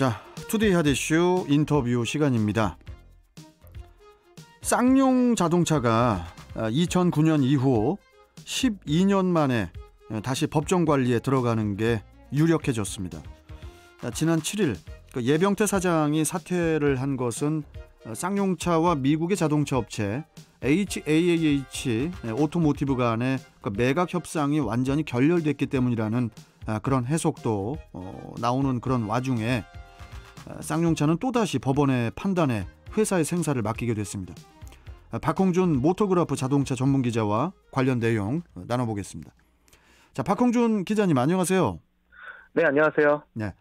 자, 투데이 핫이슈 인터뷰 시간입니다. 쌍용 자동차가 2009년 이후 12년 만에 다시 법정 관리에 들어가는 게 유력해졌습니다. 지난 7일 예병태 사장이 사퇴를 한 것은 쌍용차와 미국의 자동차 업체 HAAH 오토모티브 간의 매각 협상이 완전히 결렬됐기 때문이라는 그런 해석도 나오는 그런 와중에 쌍용차는 또다시 법원의 판단에 회사의 생사를 맡기게 됐습니다. 박홍준 모토그래프 자동차 전문기자와 관련 내용 나눠보겠습니다. 자, 박홍준 기자님 안녕하세요. 네, 안녕하세요. 네,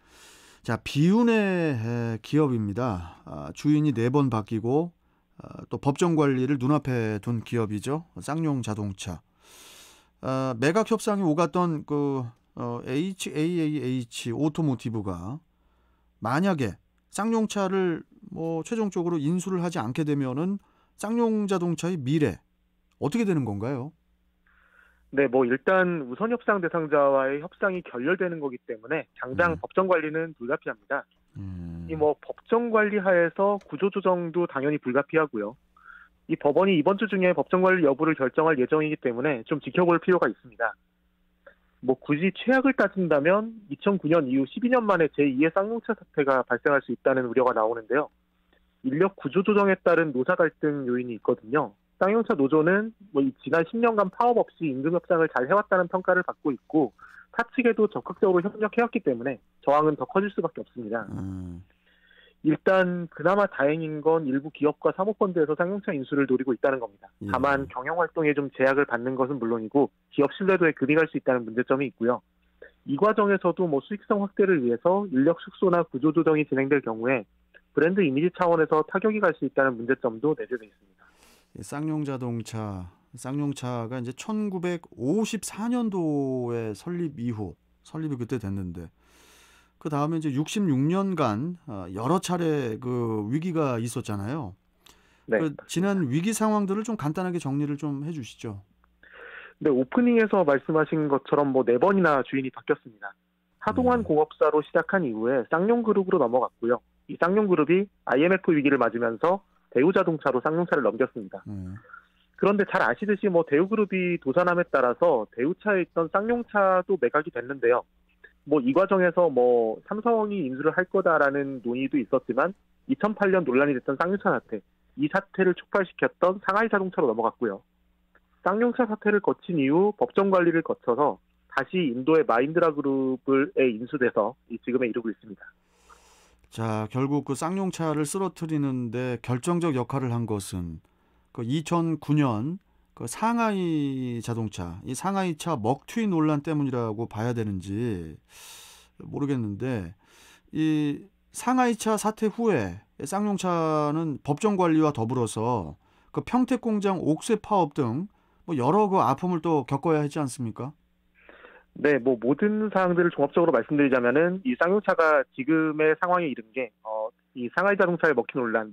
자, 비운의 기업입니다. 주인이 4번 바뀌고 또 법정 관리를 눈앞에 둔 기업이죠. 쌍용 자동차. 매각 협상이 오갔던 HAAH 오토모티브가 만약에 쌍용차를 최종적으로 인수를 하지 않게 되면은 쌍용 자동차의 미래 어떻게 되는 건가요? 네, 일단 우선 협상 대상자와의 협상이 결렬되는 거기 때문에 당장 법정 관리는 불가피합니다. 이 법정 관리 하에서 구조 조정도 당연히 불가피하고요. 이 법원이 이번 주 중에 법정 관리 여부를 결정할 예정이기 때문에 좀 지켜볼 필요가 있습니다. 굳이 최악을 따진다면 2009년 이후 12년 만에 제2의 쌍용차 사태가 발생할 수 있다는 우려가 나오는데요. 인력 구조 조정에 따른 노사 갈등 요인이 있거든요. 쌍용차 노조는 지난 10년간 파업 없이 임금 협상을 잘 해왔다는 평가를 받고 있고 사측에도 적극적으로 협력해왔기 때문에 저항은 더 커질 수밖에 없습니다. 일단 그나마 다행인 건 일부 기업과 사모펀드에서 쌍용차 인수를 노리고 있다는 겁니다. 다만 경영활동에 좀 제약을 받는 것은 물론이고 기업 신뢰도에 금이 갈 수 있다는 문제점이 있고요. 이 과정에서도 수익성 확대를 위해서 인력 축소나 구조 조정이 진행될 경우에 브랜드 이미지 차원에서 타격이 갈 수 있다는 문제점도 내재되어 있습니다. 쌍용 쌍용차가 이제 1954년도에 설립이 그때 됐는데 그 다음에 이제 66년간 여러 차례 위기가 있었잖아요. 네, 지난 위기 상황들을 좀 간단하게 정리를 좀 해주시죠. 네, 오프닝에서 말씀하신 것처럼 4번이나 주인이 바뀌었습니다. 하동환 공업사로 시작한 이후에 쌍용그룹으로 넘어갔고요. 이 쌍용그룹이 IMF 위기를 맞으면서 대우자동차로 쌍용차를 넘겼습니다. 그런데 잘 아시듯이 대우그룹이 도산함에 따라서 대우차에 있던 쌍용차도 매각이 됐는데요. 이 과정에서 삼성이 인수를 할 거다라는 논의도 있었지만 2008년 논란이 됐던 쌍용차 사태, 이 사태를 촉발시켰던 상하이 자동차로 넘어갔고요. 쌍용차 사태를 거친 이후 법정 관리를 거쳐서 다시 인도의 마힌드라 그룹에 인수돼서 지금에 이르고 있습니다. 자, 결국 그 쌍용차를 쓰러뜨리는데 결정적 역할을 한 것은 2009년 상하이 자동차, 이 상하이차 먹튀 논란 때문이라고 봐야 되는지 모르겠는데 이 상하이차 사태 후에 쌍용차는 법정 관리와 더불어서 평택 공장 옥새 파업 등 여러 아픔을 또 겪어야 하지 않습니까? 네, 모든 사항들을 종합적으로 말씀드리자면은 이 쌍용차가 지금의 상황에 이른 게 이 상하이 자동차의 먹튀 논란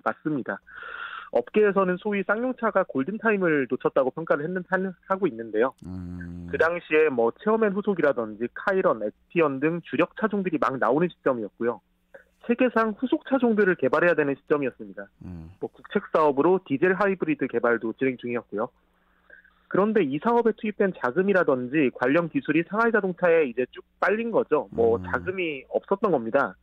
맞습니다. 업계에서는 소위 쌍용차가 골든타임을 놓쳤다고 평가를 하고 있는데요. 그 당시에 체어맨 후속이라든지 카이런, 액티언 등 주력 차종들이 막 나오는 시점이었고요. 세계상 후속 차종들을 개발해야 되는 시점이었습니다. 국책 사업으로 디젤 하이브리드 개발도 진행 중이었고요. 그런데 이 사업에 투입된 자금이라든지 관련 기술이 상하이 자동차에 이제 쭉 빨린 거죠. 자금이 없었던 겁니다.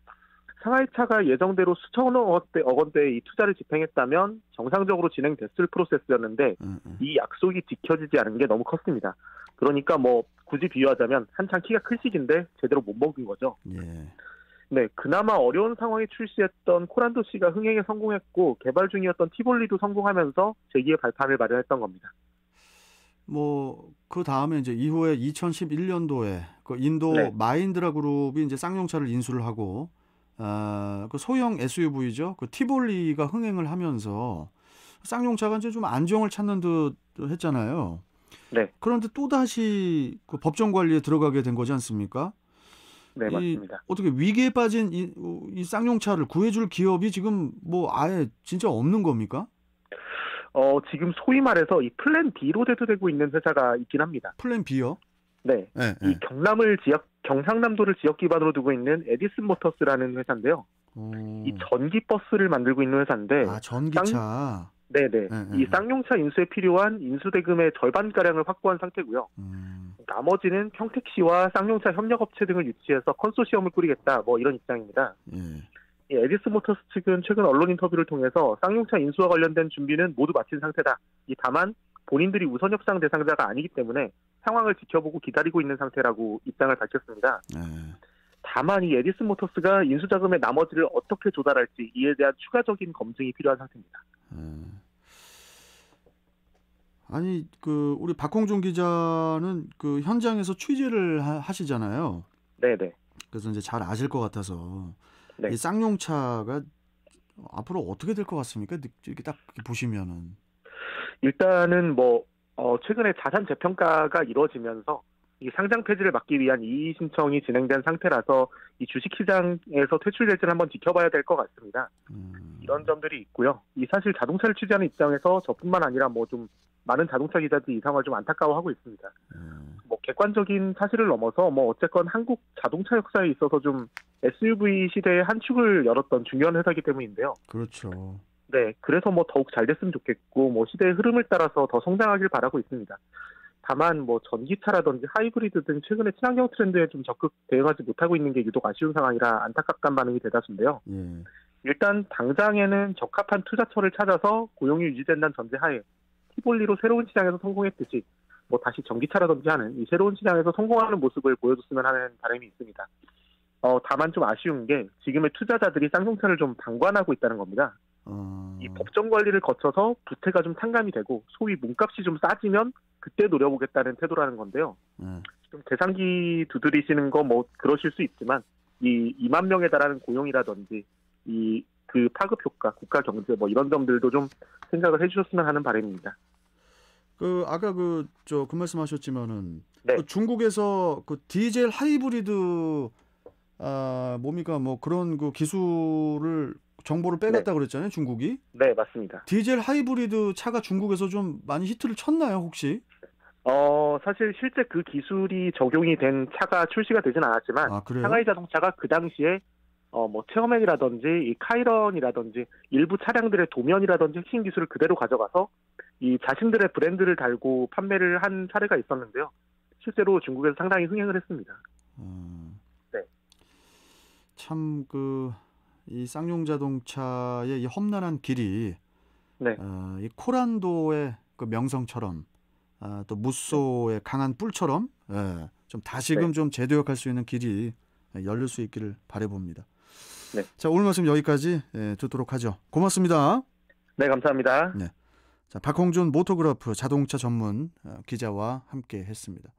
상하이차가 예정대로 수천억 원대의 이 투자를 집행했다면 정상적으로 진행됐을 프로세스였는데 이 약속이 지켜지지 않은 게 너무 컸습니다. 그러니까 굳이 비유하자면 한창 키가 클 시기인데 제대로 못 먹은 거죠. 네, 그나마 어려운 상황에 출시했던 코란도 C가 흥행에 성공했고 개발 중이었던 티볼리도 성공하면서 재기의 발판을 마련했던 겁니다. 그 다음에 이제 이후에 2011년도에 인도 마힌드라 그룹이 이제 쌍용차를 인수를 하고 소형 SUV죠. 티볼리가 흥행을 하면서 쌍용차가 이제 좀 안정을 찾는 듯 했잖아요. 네. 그런데 또다시 법정 관리에 들어가게 된 거지 않습니까? 네, 맞습니다. 어떻게 위기에 빠진 이 쌍용차를 구해줄 기업이 지금 아예 진짜 없는 겁니까? 지금 소위 말해서 이 플랜 B로 대두되고 있는 회사가 있긴 합니다. 플랜 B요? 네. 이 경남을 경상남도를 지역 기반으로 두고 있는 에디슨 모터스라는 회사인데요. 이 전기 버스를 만들고 있는 회사인데 전기차. 네네. 이 쌍용차 인수에 필요한 인수 대금의 절반가량을 확보한 상태고요. 나머지는 평택시와 쌍용차 협력업체 등을 유치해서 컨소시엄을 꾸리겠다, 뭐 이런 입장입니다. 이 에디슨 모터스 측은 최근 언론 인터뷰를 통해서 쌍용차 인수와 관련된 준비는 모두 마친 상태다. 다만 본인들이 우선 협상 대상자가 아니기 때문에 상황을 지켜보고 기다리고 있는 상태라고 입장을 밝혔습니다. 다만 이 에디슨 모터스가 인수자금의 나머지를 어떻게 조달할지 이에 대한 추가적인 검증이 필요한 상태입니다. 아니 우리 박홍준 기자는 현장에서 취재를 하시잖아요. 네네. 그래서 이제 잘 아실 것 같아서 네. 이 쌍용차가 앞으로 어떻게 될 것 같습니까? 이렇게 딱 보시면은. 일단은 최근에 자산 재평가가 이루어지면서 이 상장 폐지를 막기 위한 이의 신청이 진행된 상태라서 이 주식시장에서 퇴출될지는 한번 지켜봐야 될 것 같습니다. 이런 점들이 있고요. 사실 자동차를 취재하는 입장에서 저뿐만 아니라 좀 많은 자동차 기자들이 이 상황을 좀 안타까워하고 있습니다. 객관적인 사실을 넘어서 어쨌건 한국 자동차 역사에 있어서 좀 SUV 시대의 한 축을 열었던 중요한 회사이기 때문인데요. 그렇죠. 네, 그래서 더욱 잘 됐으면 좋겠고 시대의 흐름을 따라서 더 성장하길 바라고 있습니다. 다만 전기차라든지 하이브리드 등 최근의 친환경 트렌드에 좀 적극 대응하지 못하고 있는 게 유독 아쉬운 상황이라 안타깝다는 반응이 대다수인데요. 일단 당장에는 적합한 투자처를 찾아서 고용이 유지된다는 전제하에 티볼리로 새로운 시장에서 성공했듯이 다시 전기차라든지 하는 이 새로운 시장에서 성공하는 모습을 보여줬으면 하는 바람이 있습니다. 다만 좀 아쉬운 게 지금의 투자자들이 쌍용차를 좀 방관하고 있다는 겁니다. 이 법정 관리를 거쳐서 부채가 좀 탕감이 되고 소위 몸값이 좀 싸지면 그때 노려보겠다는 태도라는 건데요. 좀 계산기 두드리시는 거 그러실 수 있지만 2만 명에 달하는 고용이라든지 그 파급 효과, 국가 경제 이런 점들도 좀 생각을 해주셨으면 하는 바람입니다. 아까 그 말씀하셨지만은 네. 중국에서 디젤 하이브리드 뭡니까 그런 기술을 정보를 빼갔다고 그랬잖아요, 중국이. 네, 맞습니다. 디젤 하이브리드 차가 중국에서 좀 많이 히트를 쳤나요, 혹시? 사실 실제 그 기술이 적용이 된 차가 출시가 되진 않았지만 상하이 자동차가 그 당시에 체어맨이라든지 이 카이런이라든지 일부 차량들의 도면이라든지 핵심 기술을 그대로 가져가서 이 자신들의 브랜드를 달고 판매를 한 사례가 있었는데요. 실제로 중국에서 상당히 흥행을 했습니다. 네. 참 이 쌍용 자동차의 이 험난한 길이 이 코란도의 명성처럼 또 무쏘의 강한 뿔처럼 좀 다시금 좀 재도약할 수 있는 길이 열릴 수 있기를 바라봅니다. 네. 자, 오늘 말씀 여기까지 듣도록 하죠. 고맙습니다. 네, 감사합니다. 네. 자, 박홍준 모토그래프 자동차 전문 기자와 함께 했습니다.